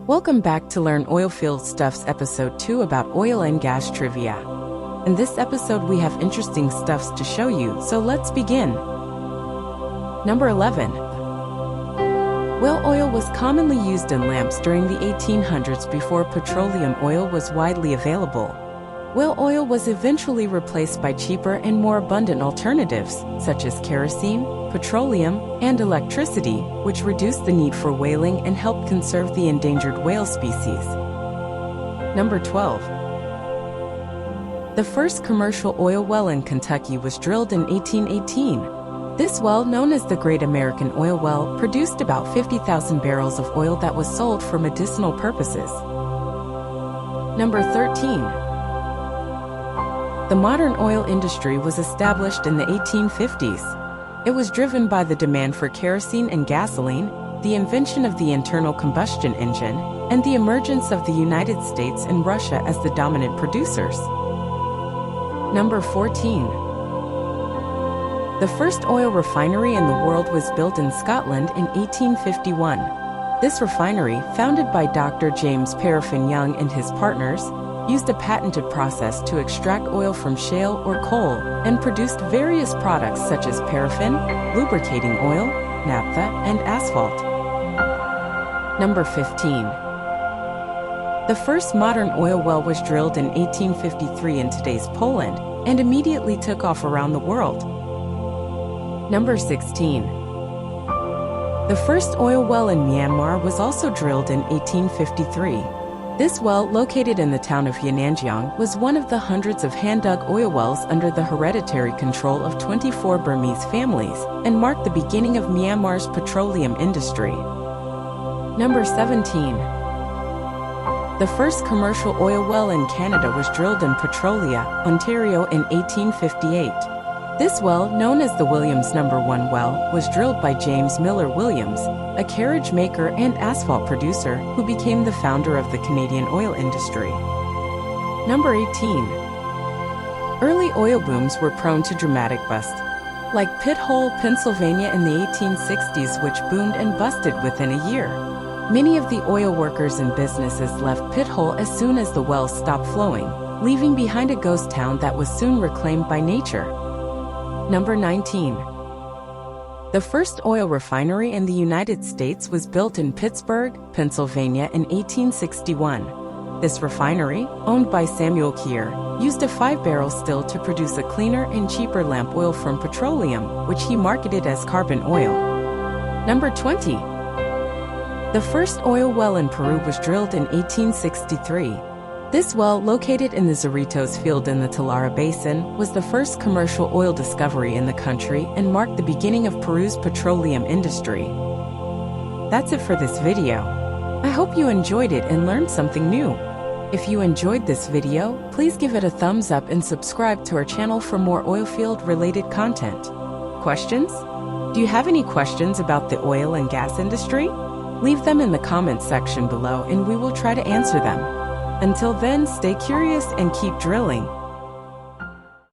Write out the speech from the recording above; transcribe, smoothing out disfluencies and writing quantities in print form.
Welcome back to Learn Oilfield Stuffs episode 2 about oil and gas trivia. In this episode we have interesting stuffs to show you, so let's begin. Number 11. Whale oil was commonly used in lamps during the 1800s before petroleum oil was widely available. Whale oil was eventually replaced by cheaper and more abundant alternatives, such as kerosene, petroleum, and electricity, which reduced the need for whaling and helped conserve the endangered whale species. Number 12. The first commercial oil well in Kentucky was drilled in 1818. This well, known as the Great American Oil Well, produced about 50,000 barrels of oil that was sold for medicinal purposes. Number 13. The modern oil industry was established in the 1850s. It was driven by the demand for kerosene and gasoline, the invention of the internal combustion engine, and the emergence of the United States and Russia as the dominant producers. Number 14. The first oil refinery in the world was built in Scotland in 1851. This refinery, founded by Dr. James Paraffin Young and his partners, used a patented process to extract oil from shale or coal and produced various products such as paraffin, lubricating oil, naphtha, and asphalt. Number 15. The first modern oil well was drilled in 1853 in today's Poland and immediately took off around the world. Number 16. The first oil well in Myanmar was also drilled in 1853. This well, located in the town of Yananjiang, was one of the hundreds of hand-dug oil wells under the hereditary control of 24 Burmese families, and marked the beginning of Myanmar's petroleum industry. Number 17. The first commercial oil well in Canada was drilled in Petrolia, Ontario in 1858. This well, known as the Williams No. 1 well, was drilled by James Miller Williams, a carriage maker and asphalt producer who became the founder of the Canadian oil industry. Number 18. Early oil booms were prone to dramatic bust, like Pit Hole, Pennsylvania in the 1860s, which boomed and busted within a year. Many of the oil workers and businesses left Pit Hole as soon as the wells stopped flowing, leaving behind a ghost town that was soon reclaimed by nature. Number 19. The first oil refinery in the United States was built in Pittsburgh, Pennsylvania in 1861. This refinery, owned by Samuel Keir, used a 5-barrel still to produce a cleaner and cheaper lamp oil from petroleum, which he marketed as carbon oil. Number 20. The first oil well in Peru was drilled in 1863. This well, located in the Cerritos field in the Talara Basin, was the first commercial oil discovery in the country and marked the beginning of Peru's petroleum industry. That's it for this video. I hope you enjoyed it and learned something new. If you enjoyed this video, please give it a thumbs up and subscribe to our channel for more oilfield related content. Questions? Do you have any questions about the oil and gas industry? Leave them in the comments section below and we will try to answer them. Until then, stay curious and keep drilling.